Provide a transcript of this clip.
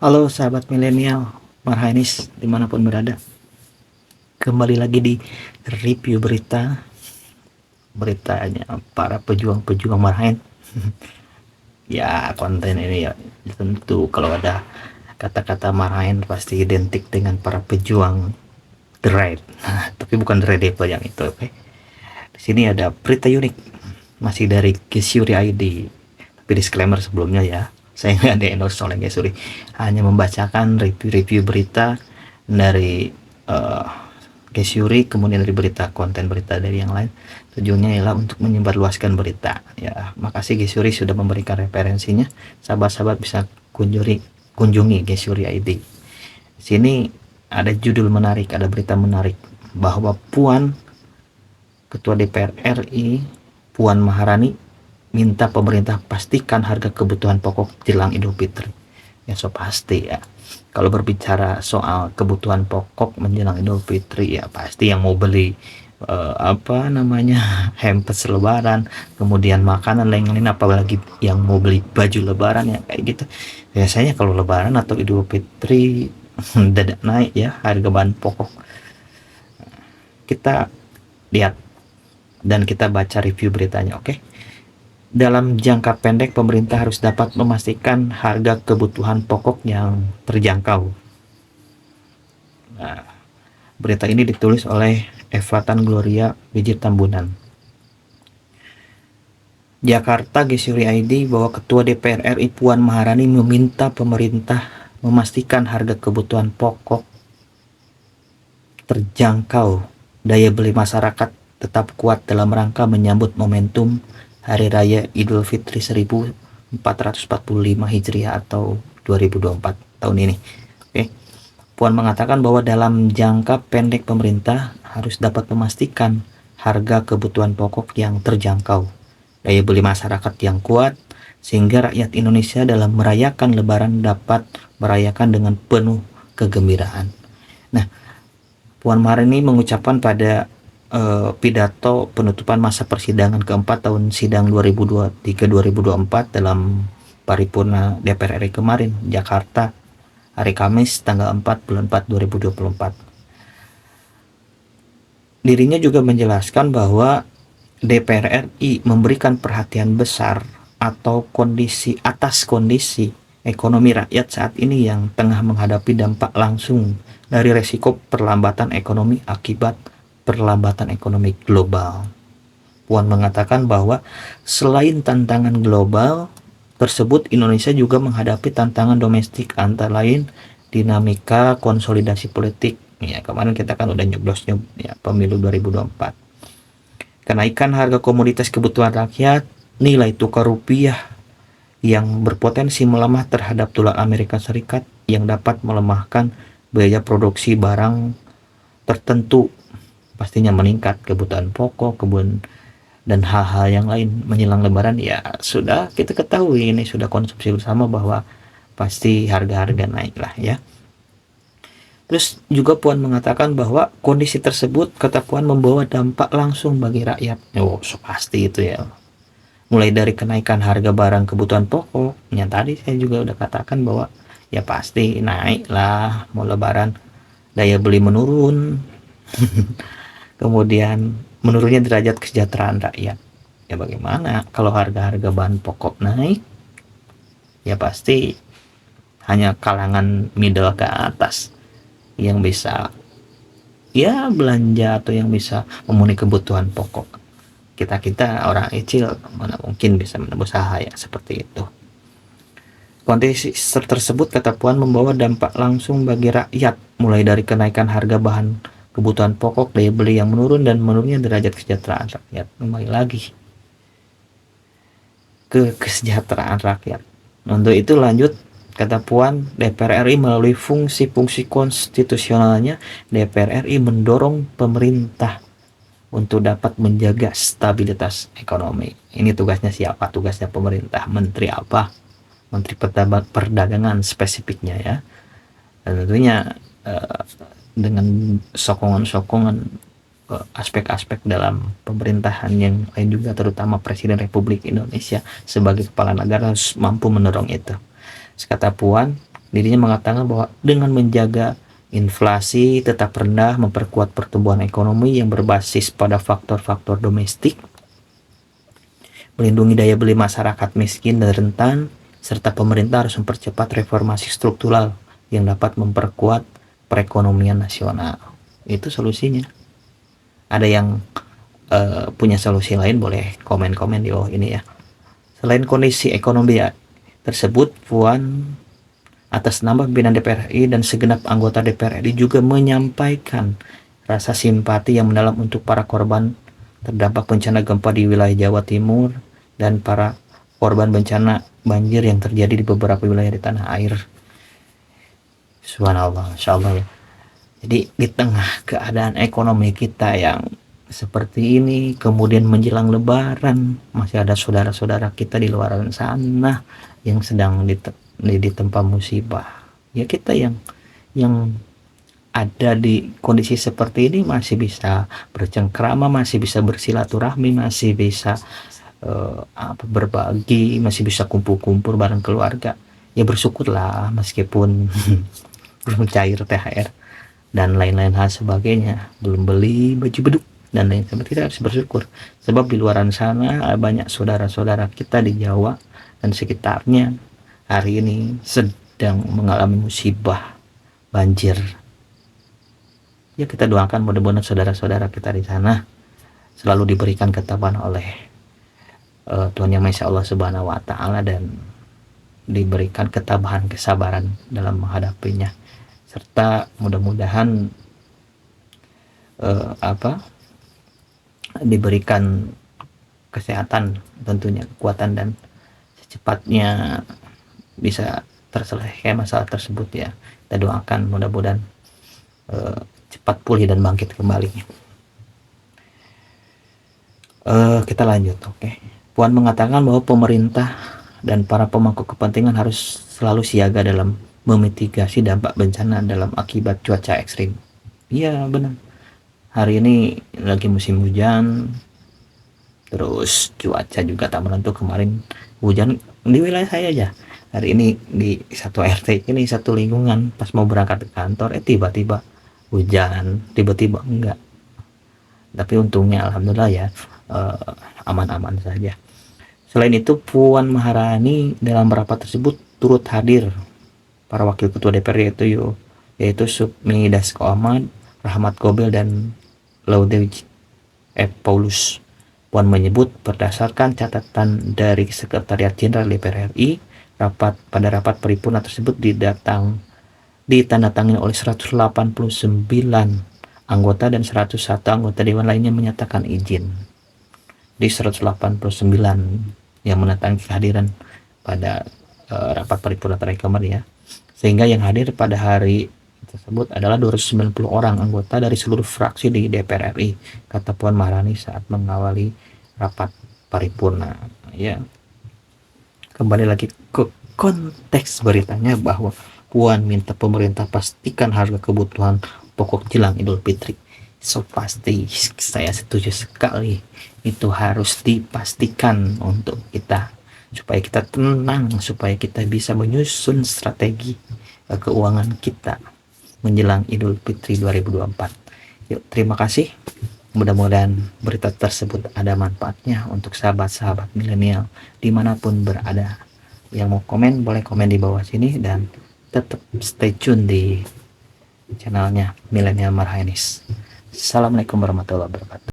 Halo sahabat milenial, Marhainis dimanapun berada. Kembali lagi di review beritanya para pejuang-pejuang Marhain. Ya konten ini ya tentu kalau ada kata-kata Marhain pasti identik dengan para pejuang The Raid. Tapi bukan The Raid Devil yang itu, oke. Di sini ada berita unik masih dari Gesuri ID. Tapi disclaimer sebelumnya ya, saya nggak ada endorse oleh Gesuri, hanya membacakan review-review berita dari uh, Gesuri, kemudian dari berita, konten berita dari yang lain. Tujuannya ialah untuk menyebarluaskan berita. Ya, makasih Gesuri sudah memberikan referensinya. Sahabat-sahabat bisa kunjungi Gesuri ID. Di sini ada judul menarik, ada berita menarik bahwa Ketua DPR RI Puan Maharani minta pemerintah pastikan harga kebutuhan pokok jelang Idul Fitri. Ya so pasti ya. Kalau berbicara soal kebutuhan pokok menjelang Idul Fitri ya pasti yang mau beli hampers lebaran, kemudian makanan lain-lain, apalagi yang mau beli baju lebaran ya kayak gitu. Biasanya kalau lebaran atau Idul Fitri dadak naik ya harga bahan pokok. Kita lihat dan kita baca review beritanya, oke? Dalam jangka pendek, pemerintah harus dapat memastikan harga kebutuhan pokok yang terjangkau. Nah, berita ini ditulis oleh Evatan Gloria Wijit Tambunan. Jakarta, Gesuri ID, bahwa Ketua DPR RI Puan Maharani meminta pemerintah memastikan harga kebutuhan pokok terjangkau, daya beli masyarakat tetap kuat dalam rangka menyambut momentum Hari Raya Idul Fitri 1445 Hijriah atau 2024 tahun ini. Oke. Puan mengatakan bahwa dalam jangka pendek pemerintah harus dapat memastikan harga kebutuhan pokok yang terjangkau, daya beli masyarakat yang kuat, sehingga rakyat Indonesia dalam merayakan Lebaran dapat merayakan dengan penuh kegembiraan. Nah, Puan Maharani mengucapkan pada pidato penutupan masa persidangan keempat tahun sidang 2023-2024 dalam paripurna DPR RI kemarin, Jakarta, hari Kamis tanggal 4 bulan 4 2024. Dirinya juga menjelaskan bahwa DPR RI memberikan perhatian besar atau kondisi ekonomi rakyat saat ini yang tengah menghadapi dampak langsung dari resiko perlambatan ekonomi akibat perlambatan ekonomi global. Puan mengatakan bahwa selain tantangan global tersebut, Indonesia juga menghadapi tantangan domestik, antara lain dinamika konsolidasi politik. Ya, kemarin kita kan udah nyoblos ya, pemilu 2024. Kenaikan harga komoditas kebutuhan rakyat, nilai tukar rupiah yang berpotensi melemah terhadap dolar Amerika Serikat yang dapat melemahkan biaya produksi barang tertentu, pastinya meningkat kebutuhan pokok, dan hal-hal yang lain menjelang Lebaran. Ya sudah kita ketahui, ini sudah konsumsi bersama bahwa pasti harga-harga naik lah ya. Terus juga Puan mengatakan bahwa kondisi tersebut, kata Puan, membawa dampak langsung bagi rakyat. Oh so pasti itu ya, mulai dari kenaikan harga barang kebutuhan pokok yang tadi saya juga udah katakan bahwa ya pasti naik lah mau Lebaran, daya beli menurun. Kemudian menurunnya derajat kesejahteraan rakyat. Ya bagaimana kalau harga-harga bahan pokok naik? Ya pasti hanya kalangan middle ke atas yang bisa ya belanja atau yang bisa memenuhi kebutuhan pokok. Kita orang kecil mana mungkin bisa menembus ya seperti itu. Kondisi tersebut, kata Puan, membawa dampak langsung bagi rakyat, mulai dari kenaikan harga bahan kebutuhan pokok, daya beli yang menurun, dan menurunnya derajat kesejahteraan rakyat. Kembali lagi ke kesejahteraan rakyat. Untuk itu lanjut, kata Puan, DPR RI melalui fungsi-fungsi konstitusionalnya, DPR RI mendorong pemerintah untuk dapat menjaga stabilitas ekonomi. Ini tugasnya siapa? Tugasnya pemerintah. Menteri apa? Menteri Perdagangan spesifiknya ya. Dan tentunya dengan sokongan-sokongan aspek-aspek dalam pemerintahan yang lain juga, terutama Presiden Republik Indonesia sebagai kepala negara harus mampu mendorong itu. Kata Puan, Dirinya mengatakan bahwa dengan menjaga inflasi tetap rendah, memperkuat pertumbuhan ekonomi yang berbasis pada faktor-faktor domestik, melindungi daya beli masyarakat miskin dan rentan, serta pemerintah harus mempercepat reformasi struktural yang dapat memperkuat perekonomian nasional. Itu solusinya. Ada yang punya solusi lain, boleh komen-komen di bawah ini ya. Selain kondisi ekonomi tersebut, Puan atas nama pimpinan DPR RI dan segenap anggota DPR RI juga menyampaikan rasa simpati yang mendalam untuk para korban terdampak bencana gempa di wilayah Jawa Timur dan para korban bencana banjir yang terjadi di beberapa wilayah di tanah air. Subhanallah, insyaallah ya. Jadi di tengah keadaan ekonomi kita yang seperti ini, kemudian menjelang lebaran, masih ada saudara-saudara kita di luar sana yang sedang ditempa musibah. Ya kita yang ada di kondisi seperti ini masih bisa bercengkrama, masih bisa bersilaturahmi, masih bisa berbagi, masih bisa kumpul-kumpul bareng keluarga. Ya bersyukurlah meskipun belum cair THR dan lain-lain hal sebagainya, belum beli baju beduk dan lain sebagainya. Kita harus bersyukur sebab di luar sana banyak saudara-saudara kita di Jawa dan sekitarnya hari ini sedang mengalami musibah banjir. Ya kita doakan mudah-mudahan saudara-saudara kita di sana selalu diberikan ketabahan oleh Tuhan Yang Maha Esa Allah Subhanahu wa taala dan diberikan ketabahan, kesabaran dalam menghadapinya, serta mudah-mudahan diberikan kesehatan, tentunya kekuatan, dan secepatnya bisa terselesaikan masalah tersebut ya. Kita doakan mudah-mudahan cepat pulih dan bangkit kembali. Kita lanjut. Oke. Puan mengatakan bahwa pemerintah dan para pemangku kepentingan harus selalu siaga dalam memitigasi dampak bencana dalam akibat cuaca ekstrim. Iya benar. Hari ini lagi musim hujan, terus cuaca juga tak menentu. Kemarin hujan di wilayah saya aja. Hari ini di satu RT ini, satu lingkungan, pas mau berangkat ke kantor, tiba-tiba hujan, tiba-tiba enggak. Tapi untungnya alhamdulillah ya, aman-aman saja. Selain itu, Puan Maharani dalam rapat tersebut turut hadir para wakil ketua DPR yaitu Sufmi Dasko Ahmad, Rahmat Gobel, dan Laude F. Paulus. Puan menyebut berdasarkan catatan dari Sekretariat Jenderal DPR RI, pada rapat paripurna tersebut ditandatangani oleh 189 anggota dan 101 anggota dewan lainnya menyatakan izin. Di 189 yang menandatangi kehadiran pada rapat paripurna terakhir kemarin ya, sehingga yang hadir pada hari tersebut adalah 290 orang anggota dari seluruh fraksi di DPR RI, kata Puan Maharani saat mengawali rapat paripurna ya. Kembali lagi ke konteks beritanya bahwa Puan minta pemerintah pastikan harga kebutuhan pokok jelang Idul Fitri. So pasti saya setuju sekali, itu harus dipastikan untuk kita, supaya kita tenang, supaya kita bisa menyusun strategi keuangan kita menjelang Idul Fitri 2024. Yuk, terima kasih. Mudah-mudahan berita tersebut ada manfaatnya untuk sahabat-sahabat milenial dimanapun berada. Yang mau komen boleh komen di bawah sini, dan tetap stay tune di channelnya Milenial Marhainis. Assalamualaikum warahmatullahi wabarakatuh.